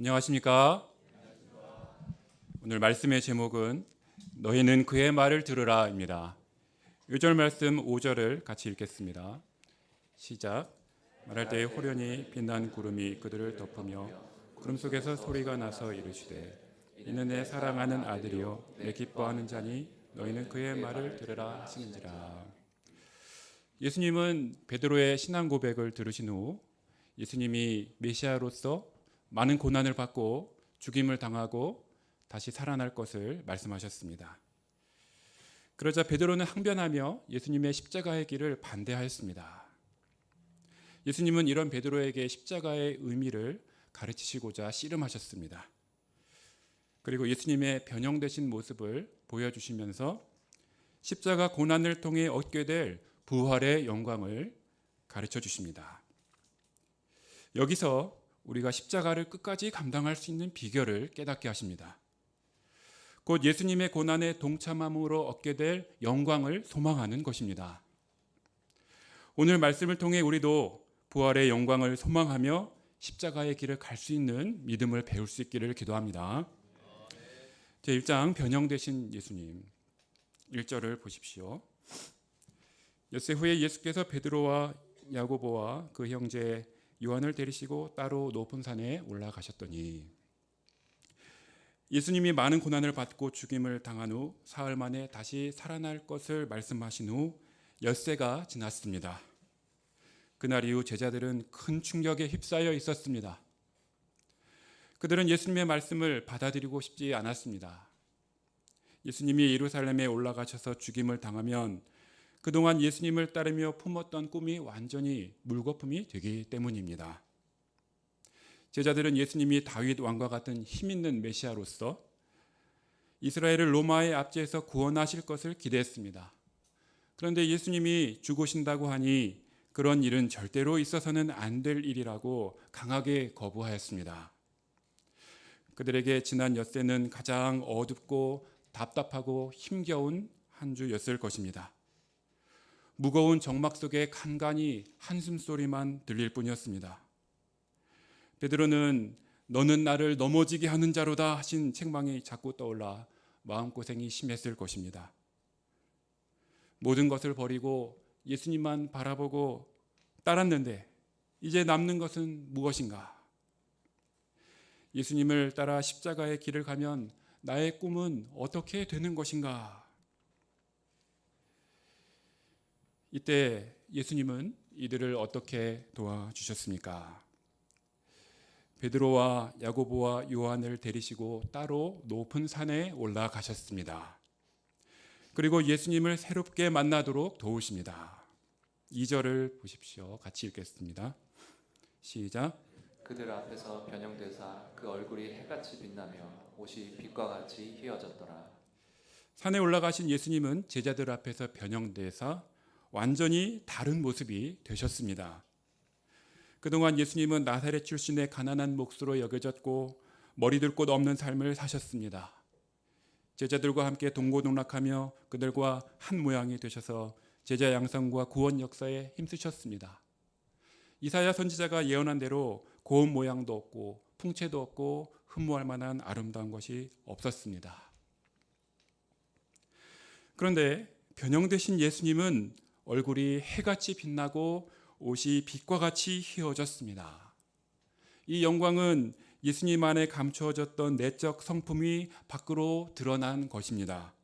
안녕하십니까? 오늘 말씀의 제목은 너희는 그의 말을 들으라입니다. 1절 말씀 5절을 같이 읽겠습니다. 시작. 말할 때에 호련히 빛난 구름이 그들을 덮으며 구름 속에서 소리가 나서 이르시되 이는 내 사랑하는 아들이요 내 기뻐하는 자니 너희는 그의 말을 들으라 하시는지라. 예수님은 베드로의 신앙 고백을 들으신 후 예수님이 메시아로서 많은 고난을 받고 죽임을 당하고 다시 살아날 것을 말씀하셨습니다. 그러자 베드로는 항변하며 예수님의 십자가의 길을 반대하였습니다. 예수님은 이런 베드로에게 십자가의 의미를 가르치시고자 씨름하셨습니다. 그리고 예수님의 변형되신 모습을 보여주시면서 십자가 고난을 통해 얻게 될 부활의 영광을 가르쳐 주십니다. 여기서 우리가 십자가를 끝까지 감당할 수 있는 비결을 깨닫게 하십니다. 곧 예수님의 고난에 동참함으로 얻게 될 영광을 소망하는 것입니다. 오늘 말씀을 통해 우리도 부활의 영광을 소망하며 십자가의 길을 갈 수 있는 믿음을 배울 수 있기를 기도합니다. 제1장 변형되신 예수님 1절을 보십시오. 엿새 후에 예수께서 베드로와 야고보와 그 형제 요한을 데리시고 따로 높은 산에 올라가셨더니 예수님이 많은 고난을 받고 죽임을 당한 후 사흘 만에 다시 살아날 것을 말씀하신 후 엿새가 지났습니다. 그날 이후 제자들은 큰 충격에 휩싸여 있었습니다. 그들은 예수님의 말씀을 받아들이고 싶지 않았습니다. 예수님이 예루살렘에 올라가셔서 죽임을 당하면 그동안 예수님을 따르며 품었던 꿈이 완전히 물거품이 되기 때문입니다. 제자들은 예수님이 다윗 왕과 같은 힘있는 메시아로서 이스라엘을 로마의 압제에서 구원하실 것을 기대했습니다. 그런데 예수님이 죽으신다고 하니 그런 일은 절대로 있어서는 안 될 일이라고 강하게 거부하였습니다. 그들에게 지난 엿새는 가장 어둡고 답답하고 힘겨운 한 주였을 것입니다. 무거운 정막 속에 간간히 한숨소리만 들릴 뿐이었습니다. 베드로는 너는 나를 넘어지게 하는 자로다 하신 책망이 자꾸 떠올라 마음고생이 심했을 것입니다. 모든 것을 버리고 예수님만 바라보고 따랐는데 이제 남는 것은 무엇인가? 예수님을 따라 십자가의 길을 가면 나의 꿈은 어떻게 되는 것인가? 이때 예수님은 이들을 어떻게 도와주셨습니까? 베드로와 야고보와 요한을 데리시고 따로 높은 산에 올라가셨습니다. 그리고 예수님을 새롭게 만나도록 도우십니다. 2절을 보십시오. 같이 읽겠습니다. 시작. 그들 앞에서 변형되사 그 얼굴이 해같이 빛나며 옷이 빛과 같이 휘어졌더라. 산에 올라가신 예수님은 제자들 앞에서 변형되사 완전히 다른 모습이 되셨습니다. 그동안 예수님은 나사렛 출신의 가난한 몫으로 여겨졌고 머리들 곳 없는 삶을 사셨습니다. 제자들과 함께 동고동락하며 그들과 한 모양이 되셔서 제자 양성과 구원 역사에 힘쓰셨습니다. 이사야 선지자가 예언한 대로 고운 모양도 없고 풍채도 없고 흠모할 만한 아름다운 것이 없었습니다. 그런데 변형되신 예수님은 얼굴이 해같이 빛나고 옷이 빛과 같이 휘어졌습니다. 이 영광은 예수님 안에 감추어졌던 내적 성품이 밖으로 드러난 것입니다.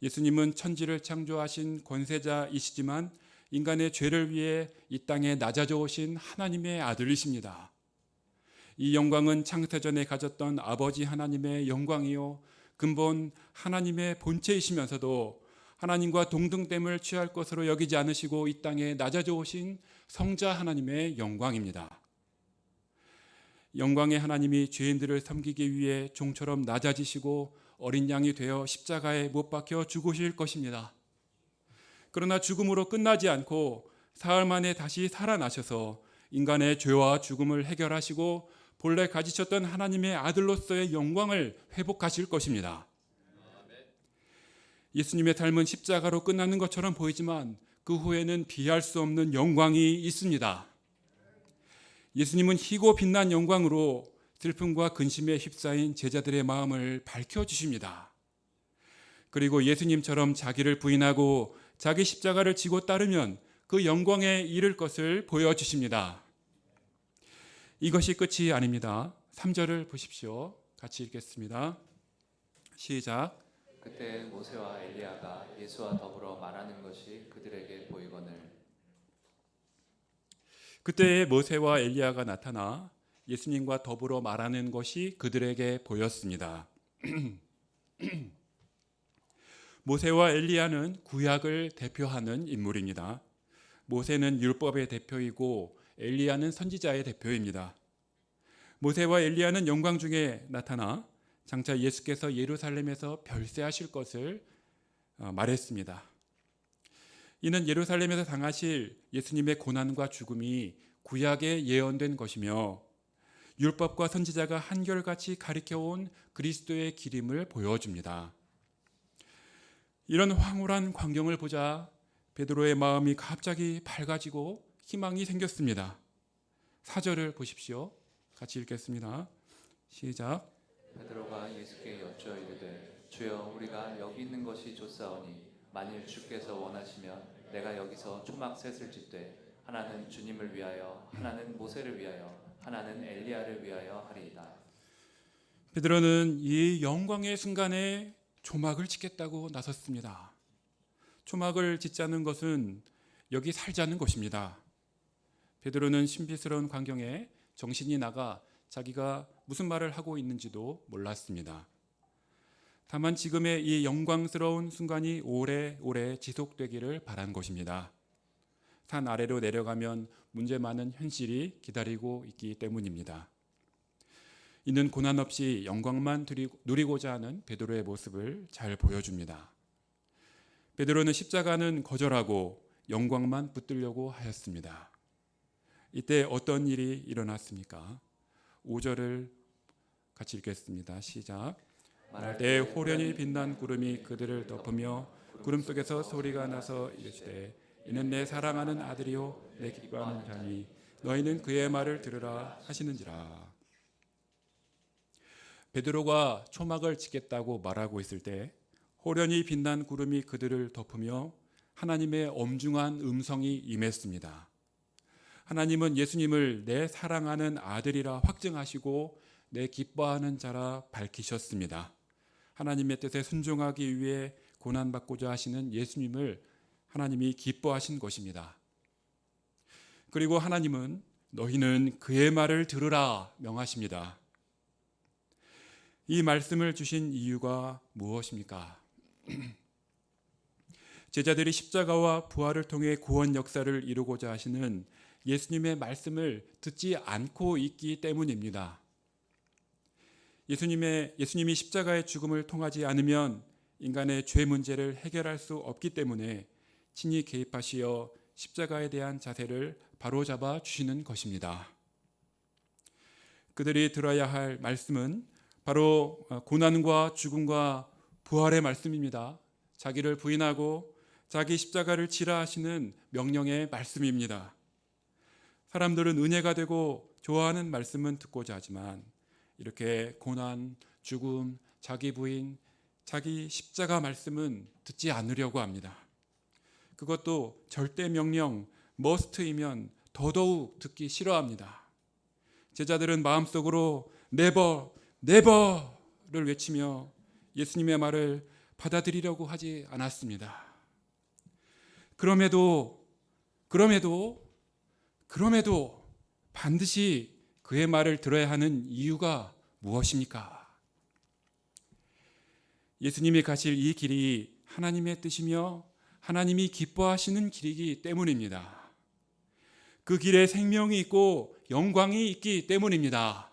예수님은 천지를 창조하신 권세자이시지만 인간의 죄를 위해 이 땅에 낮아져 오신 하나님의 아들이십니다. 이 영광은 창세전에 가졌던 아버지 하나님의 영광이요 근본 하나님의 본체이시면서도 하나님과 동등됨을 취할 것으로 여기지 않으시고 이 땅에 낮아져 오신 성자 하나님의 영광입니다. 영광의 하나님이 죄인들을 섬기기 위해 종처럼 낮아지시고 어린 양이 되어 십자가에 못 박혀 죽으실 것입니다. 그러나 죽음으로 끝나지 않고 사흘 만에 다시 살아나셔서 인간의 죄와 죽음을 해결하시고 본래 가지셨던 하나님의 아들로서의 영광을 회복하실 것입니다. 예수님의 삶은 십자가로 끝나는 것처럼 보이지만 그 후에는 비할 수 없는 영광이 있습니다. 예수님은 희고 빛난 영광으로 슬픔과 근심에 휩싸인 제자들의 마음을 밝혀주십니다. 그리고 예수님처럼 자기를 부인하고 자기 십자가를 지고 따르면 그 영광에 이를 것을 보여주십니다. 이것이 끝이 아닙니다. 3절을 보십시오. 같이 읽겠습니다. 시작. 그때 모세와 엘리야가 예수와 더불어 말하는 것이 그들에게 보이거늘. 그때 모세와 엘리야가 나타나 예수님과 더불어 말하는 것이 그들에게 보였습니다. 모세와 엘리야는 구약을 대표하는 인물입니다. 모세는 율법의 대표이고 엘리야는 선지자의 대표입니다. 모세와 엘리야는 영광 중에 나타나 장차 예수께서 예루살렘에서 별세하실 것을 말했습니다. 이는 예루살렘에서 당하실 예수님의 고난과 죽음이 구약에 예언된 것이며 율법과 선지자가 한결같이 가리켜온 그리스도의 기림을 보여줍니다. 이런 황홀한 광경을 보자 베드로의 마음이 갑자기 밝아지고 희망이 생겼습니다. 4절을 보십시오. 같이 읽겠습니다. 시작. 베드로가 예수께 여쭈어 이르되 주여 우리가 여기 있는 것이 좋사오니 만일 주께서 원하시면 내가 여기서 초막 셋을 짓되 하나는 주님을 위하여 하나는 모세를 위하여 하나는 엘리야를 위하여 하리이다. 베드로는 이 영광의 순간에 초막을 짓겠다고 나섰습니다. 초막을 짓자는 것은 여기 살자는 것입니다. 베드로는 신비스러운 광경에 정신이 나가 자기가 무슨 말을 하고 있는지도 몰랐습니다. 다만 지금의 이 영광스러운 순간이 오래오래 지속되기를 바란 것입니다. 산 아래로 내려가면 문제 많은 현실이 기다리고 있기 때문입니다. 이는 고난 없이 영광만 누리고자 하는 베드로의 모습을 잘 보여줍니다. 베드로는 십자가는 거절하고 영광만 붙들려고 하였습니다. 이때 어떤 일이 일어났습니까? 5절을 같이 읽겠습니다. 시작. 말할 때 호련히 빛난 구름이 그들을 덮으며 구름 속에서 소리가 나서 이르시되 이는 내 사랑하는 아들이요 내 기뻐하는 자니 너희는 그의 말을 들으라 하시는지라. 베드로가 초막을 짓겠다고 말하고 있을 때 호련히 빛난 구름이 그들을 덮으며 하나님의 엄중한 음성이 임했습니다. 하나님은 예수님을 내 사랑하는 아들이라 확증하시고 내 기뻐하는 자라 밝히셨습니다. 하나님의 뜻에 순종하기 위해 고난받고자 하시는 예수님을 하나님이 기뻐하신 것입니다. 그리고 하나님은 너희는 그의 말을 들으라 명하십니다. 이 말씀을 주신 이유가 무엇입니까? 제자들이 십자가와 부활을 통해 구원 역사를 이루고자 하시는 예수님의 말씀을 듣지 않고 있기 때문입니다. 예수님이 십자가의 죽음을 통하지 않으면 인간의 죄 문제를 해결할 수 없기 때문에 친히 개입하시어 십자가에 대한 자세를 바로잡아 주시는 것입니다. 그들이 들어야 할 말씀은 바로 고난과 죽음과 부활의 말씀입니다. 자기를 부인하고 자기 십자가를 지라 하시는 명령의 말씀입니다. 사람들은 은혜가 되고 좋아하는 말씀은 듣고자 하지만 이렇게 고난, 죽음, 자기 부인, 자기 십자가 말씀은 듣지 않으려고 합니다. 그것도 절대 명령, 머스트이면 더더욱 듣기 싫어합니다. 제자들은 마음속으로 네버, 네버를 외치며 예수님의 말을 받아들이려고 하지 않았습니다. 그럼에도 반드시 그의 말을 들어야 하는 이유가 무엇입니까? 예수님이 가실 이 길이 하나님의 뜻이며 하나님이 기뻐하시는 길이기 때문입니다. 그 길에 생명이 있고 영광이 있기 때문입니다.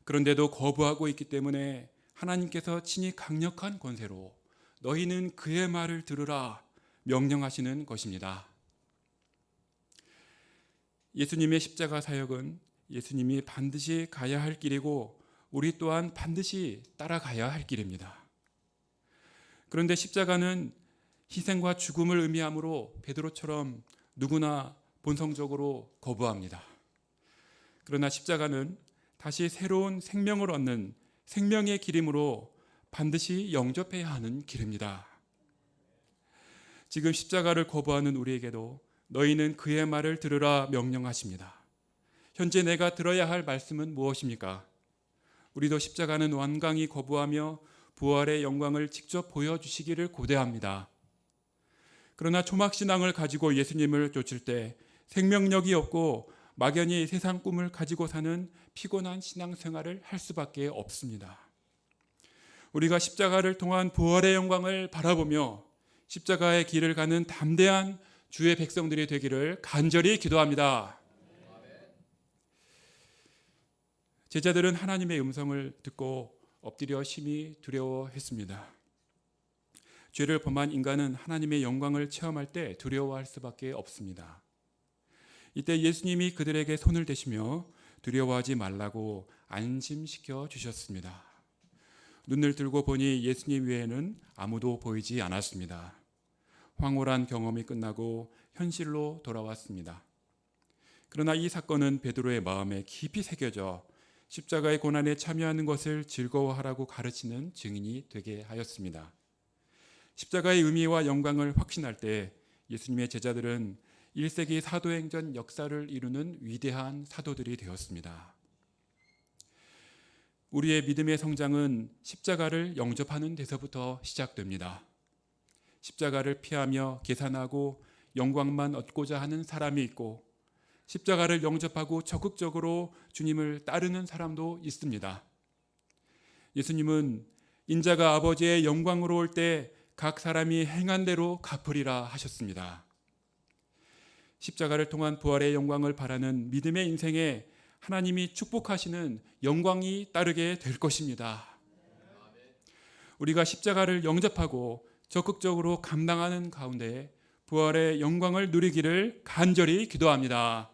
그런데도 거부하고 있기 때문에 하나님께서 친히 강력한 권세로 너희는 그의 말을 들으라 명령하시는 것입니다. 예수님의 십자가 사역은 예수님이 반드시 가야 할 길이고 우리 또한 반드시 따라가야 할 길입니다. 그런데 십자가는 희생과 죽음을 의미하므로 베드로처럼 누구나 본성적으로 거부합니다. 그러나 십자가는 다시 새로운 생명을 얻는 생명의 기름으로 반드시 영접해야 하는 길입니다. 지금 십자가를 거부하는 우리에게도 너희는 그의 말을 들으라 명령하십니다. 현재 내가 들어야 할 말씀은 무엇입니까? 우리도 십자가는 완강히 거부하며 부활의 영광을 직접 보여주시기를 고대합니다. 그러나 초막신앙을 가지고 예수님을 쫓을 때 생명력이 없고 막연히 세상 꿈을 가지고 사는 피곤한 신앙생활을 할 수밖에 없습니다. 우리가 십자가를 통한 부활의 영광을 바라보며 십자가의 길을 가는 담대한 주의 백성들이 되기를 간절히 기도합니다. 제자들은 하나님의 음성을 듣고 엎드려 심히 두려워했습니다. 죄를 범한 인간은 하나님의 영광을 체험할 때 두려워할 수밖에 없습니다. 이때 예수님이 그들에게 손을 대시며 두려워하지 말라고 안심시켜 주셨습니다. 눈을 들고 보니 예수님 외에는 아무도 보이지 않았습니다. 황홀한 경험이 끝나고 현실로 돌아왔습니다. 그러나 이 사건은 베드로의 마음에 깊이 새겨져 십자가의 고난에 참여하는 것을 즐거워하라고 가르치는 증인이 되게 하였습니다. 십자가의 의미와 영광을 확신할 때 예수님의 제자들은 1세기 사도행전 역사를 이루는 위대한 사도들이 되었습니다. 우리의 믿음의 성장은 십자가를 영접하는 데서부터 시작됩니다. 십자가를 피하며 계산하고 영광만 얻고자 하는 사람이 있고 십자가를 영접하고 적극적으로 주님을 따르는 사람도 있습니다. 예수님은 인자가 아버지의 영광으로 올 때 각 사람이 행한 대로 갚으리라 하셨습니다. 십자가를 통한 부활의 영광을 바라는 믿음의 인생에 하나님이 축복하시는 영광이 따르게 될 것입니다. 우리가 십자가를 영접하고 적극적으로 감당하는 가운데 부활의 영광을 누리기를 간절히 기도합니다.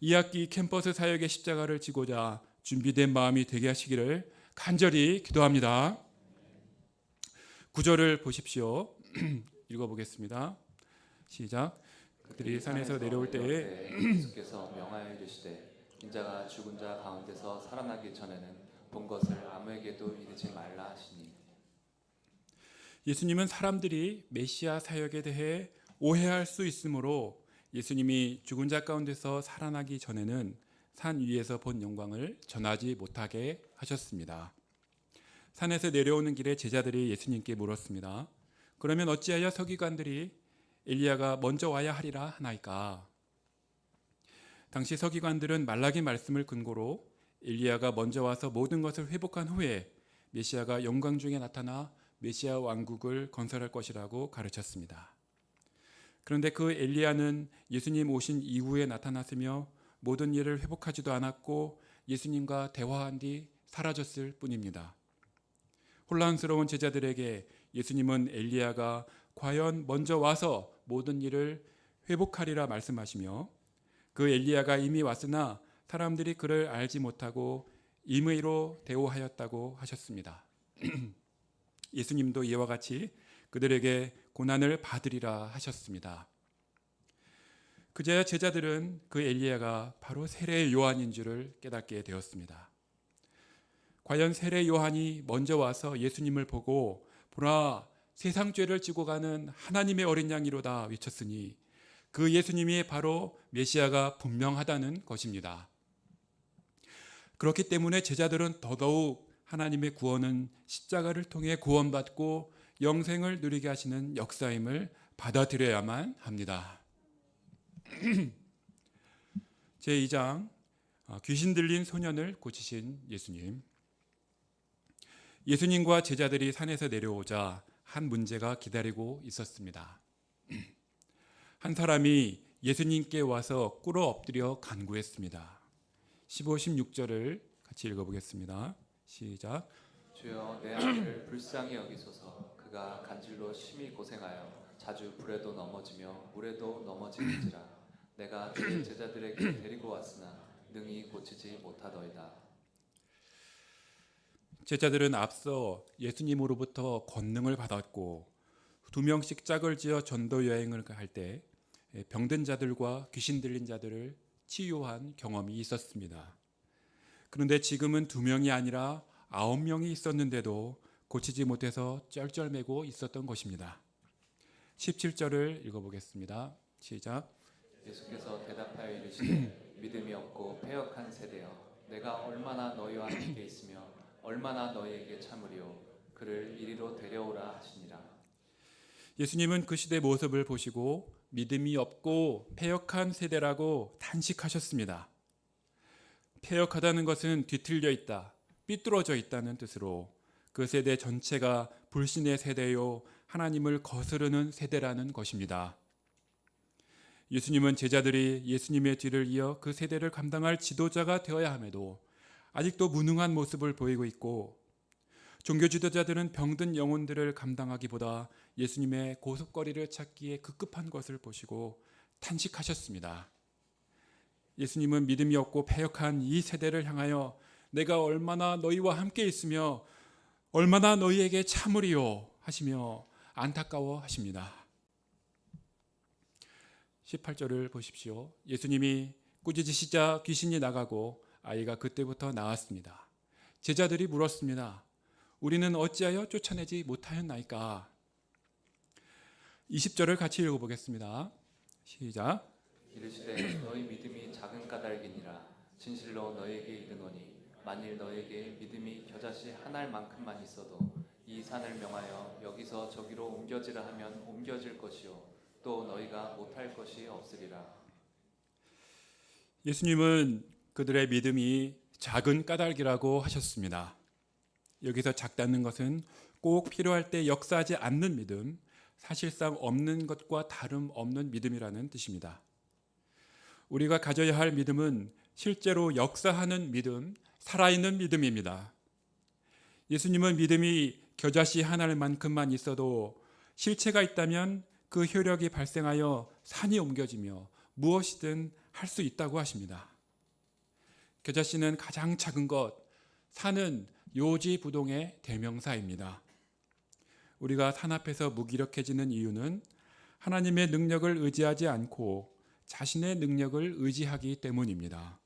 2학기 캠퍼스 사역의 십자가를 지고자 준비된 마음이 되게 하시기를 간절히 기도합니다. 9절을 보십시오. 읽어보겠습니다. 시작. 그들이 산에서 내려올 때에 예수께서 명하여 이르시되 인자가 죽은 자 가운데서 살아나기 전에는 본 것을 아무에게도 이르지 말라 하시니. 예수님은 사람들이 메시아 사역에 대해 오해할 수 있으므로 예수님이 죽은 자 가운데서 살아나기 전에는 산 위에서 본 영광을 전하지 못하게 하셨습니다. 산에서 내려오는 길에 제자들이 예수님께 물었습니다. 그러면 어찌하여 서기관들이 엘리야가 먼저 와야 하리라 하나이까? 당시 서기관들은 말라기 말씀을 근거로 엘리야가 먼저 와서 모든 것을 회복한 후에 메시아가 영광 중에 나타나 메시아 왕국을 건설할 것이라고 가르쳤습니다. 그런데 그 엘리야는 예수님 오신 이후에 나타났으며 모든 일을 회복하지도 않았고 예수님과 대화한 뒤 사라졌을 뿐입니다. 혼란스러운 제자들에게 예수님은 엘리야가 과연 먼저 와서 모든 일을 회복하리라 말씀하시며 그 엘리야가 이미 왔으나 사람들이 그를 알지 못하고 임의로 대우하였다고 하셨습니다. 예수님도 이와 같이 그들에게 고난을 받으리라 하셨습니다. 그제야 제자들은 그 엘리야가 바로 세례 요한인 줄을 깨닫게 되었습니다. 과연 세례 요한이 먼저 와서 예수님을 보고 보라 세상 죄를 지고 가는 하나님의 어린 양이로다 외쳤으니 그 예수님이 바로 메시아가 분명하다는 것입니다. 그렇기 때문에 제자들은 더더욱 하나님의 구원은 십자가를 통해 구원받고 영생을 누리게 하시는 역사임을 받아들여야만 합니다. 제2장 귀신 들린 소년을 고치신 예수님. 예수님과 제자들이 산에서 내려오자 한 문제가 기다리고 있었습니다. 한 사람이 예수님께 와서 꿇어 엎드려 간구했습니다. 15, 16절을 같이 읽어보겠습니다. 시작. 주여 내 아들을 불쌍히 여기소서. 그가 간질로 심히 고생하여 자주 불에도 넘어지며 물에도 넘어지는지라. 내가 주의 제자들에게 데리고 왔으나 능히 고치지 못하더이다. 제자들은 앞서 예수님으로부터 권능을 받았고 2명씩 짝을 지어 전도 여행을 할 때 병든 자들과 귀신 들린 자들을 치유한 경험이 있었습니다. 그런데 지금은 2명이 아니라 9명이 있었는데도 고치지 못해서 쩔쩔매고 있었던 것입니다. 17절을 읽어보겠습니다. 시작. 예수께서 대답하여 이르시되 믿음이 없고 패역한 세대여 내가 얼마나 너희와 함께 있으며 얼마나 너희에게 참으리요 그를 이리로 데려오라 하시니라. 예수님은 그 시대 모습을 보시고 믿음이 없고 패역한 세대라고 탄식하셨습니다. 패역하다는 것은 뒤틀려 있다, 삐뚤어져 있다는 뜻으로 그 세대 전체가 불신의 세대요 하나님을 거스르는 세대라는 것입니다. 예수님은 제자들이 예수님의 뒤를 이어 그 세대를 감당할 지도자가 되어야 함에도 아직도 무능한 모습을 보이고 있고, 종교 지도자들은 병든 영혼들을 감당하기보다 예수님의 고속거리를 찾기에 급급한 것을 보시고 탄식하셨습니다. 예수님은 믿음이 없고 패역한 이 세대를 향하여 내가 얼마나 너희와 함께 있으며 얼마나 너희에게 참으리요 하시며 안타까워 하십니다. 18절을 보십시오. 예수님이 꾸짖으시자 귀신이 나가고 아이가 그때부터 나았습니다. 제자들이 물었습니다. 우리는 어찌하여 쫓아내지 못하였나이까? 20절을 같이 읽어보겠습니다. 시작. 이르시되 너희 믿음이 작은 까닭이니라. 진실로 너희에게 이르노니 만일 너희에게 믿음이 겨자씨 한 알만큼만 있어도 이 산을 명하여 여기서 저기로 옮겨지라 하면 옮겨질 것이요 또 너희가 못할 것이 없으리라. 예수님은 그들의 믿음이 작은 까닭이라고 하셨습니다. 여기서 작다는 것은 꼭 필요할 때 역사하지 않는 믿음, 사실상 없는 것과 다름없는 믿음이라는 뜻입니다. 우리가 가져야 할 믿음은 실제로 역사하는 믿음, 살아있는 믿음입니다. 예수님은 믿음이 겨자씨 한 알만큼만 있어도 실체가 있다면 그 효력이 발생하여 산이 옮겨지며 무엇이든 할 수 있다고 하십니다. 겨자씨는 가장 작은 것, 산은 요지부동의 대명사입니다. 우리가 산 앞에서 무기력해지는 이유는 하나님의 능력을 의지하지 않고 자신의 능력을 의지하기 때문입니다.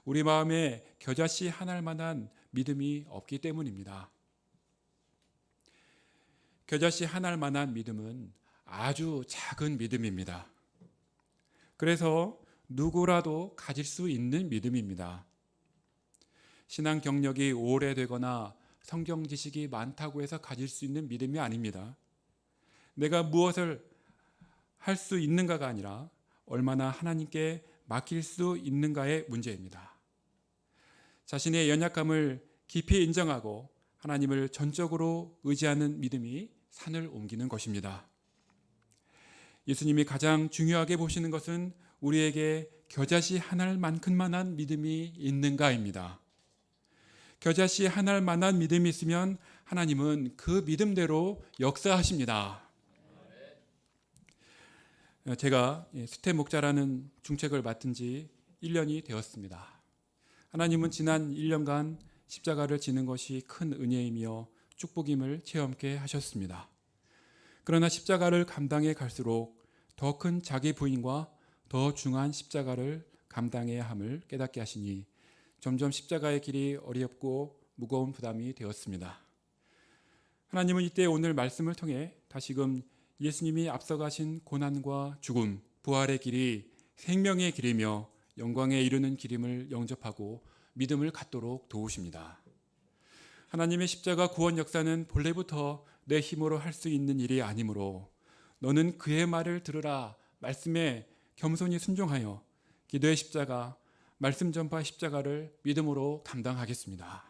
우리 마음에 겨자씨 한 알만한 믿음이 없기 때문입니다. 겨자씨 한 알만한 믿음은 아주 작은 믿음입니다. 그래서 누구라도 가질 수 있는 믿음입니다. 신앙 경력이 오래되거나 성경 지식이 많다고 해서 가질 수 있는 믿음이 아닙니다. 내가 무엇을 할 수 있는가가 아니라 얼마나 하나님께 맡길 수 있는가의 문제입니다. 자신의 연약함을 깊이 인정하고 하나님을 전적으로 의지하는 믿음이 산을 옮기는 것입니다. 예수님이 가장 중요하게 보시는 것은 우리에게 겨자씨 한 알만큼만한 믿음이 있는가입니다. 겨자씨 한 알만한 믿음이 있으면 하나님은 그 믿음대로 역사하십니다. 제가 스텝 목자라는 중책을 맡은 지 1년이 되었습니다. 하나님은 지난 1년간 십자가를 지는 것이 큰 은혜이며 축복임을 체험케 하셨습니다. 그러나 십자가를 감당해 갈수록 더 큰 자기 부인과 더 중한 십자가를 감당해야 함을 깨닫게 하시니 점점 십자가의 길이 어렵고 무거운 부담이 되었습니다. 하나님은 이때 오늘 말씀을 통해 다시금 예수님이 앞서가신 고난과 죽음, 부활의 길이 생명의 길이며 영광에 이르는 길임을 영접하고 믿음을 갖도록 도우십니다. 하나님의 십자가 구원 역사는 본래부터 내 힘으로 할 수 있는 일이 아니므로 너는 그의 말을 들으라 말씀에 겸손히 순종하여 기도의 십자가, 말씀 전파 십자가를 믿음으로 감당하겠습니다.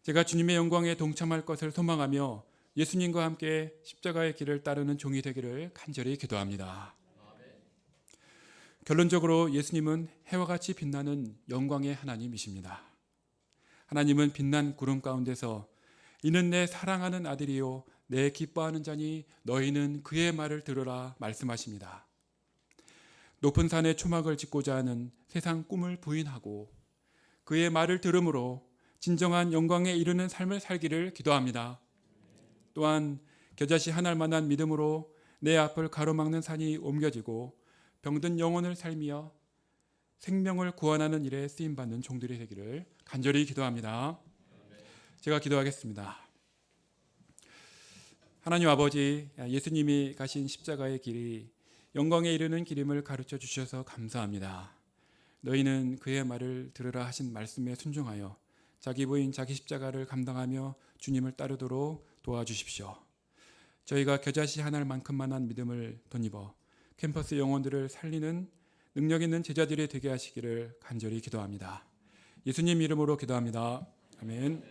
제가 주님의 영광에 동참할 것을 소망하며 예수님과 함께 십자가의 길을 따르는 종이 되기를 간절히 기도합니다. 결론적으로 예수님은 해와 같이 빛나는 영광의 하나님이십니다. 하나님은 빛난 구름 가운데서 이는 내 사랑하는 아들이요 내 기뻐하는 자니 너희는 그의 말을 들으라 말씀하십니다. 높은 산에 초막을 짓고자 하는 세상 꿈을 부인하고 그의 말을 들음으로 진정한 영광에 이르는 삶을 살기를 기도합니다. 또한 겨자씨 한 알만한 믿음으로 내 앞을 가로막는 산이 옮겨지고 병든 영혼을 살며 생명을 구원하는 일에 쓰임 받는 종들이 되기를 간절히 기도합니다. 제가 기도하겠습니다. 하나님 아버지, 예수님이 가신 십자가의 길이 영광에 이르는 길임을 가르쳐 주셔서 감사합니다. 너희는 그의 말을 들으라 하신 말씀에 순종하여 자기 부인 자기 십자가를 감당하며 주님을 따르도록 도와주십시오. 저희가 겨자씨 하나만큼만한 믿음을 덧입어 캠퍼스 영혼들을 살리는 능력 있는 제자들이 되게 하시기를 간절히 기도합니다. 예수님 이름으로 기도합니다. 아멘.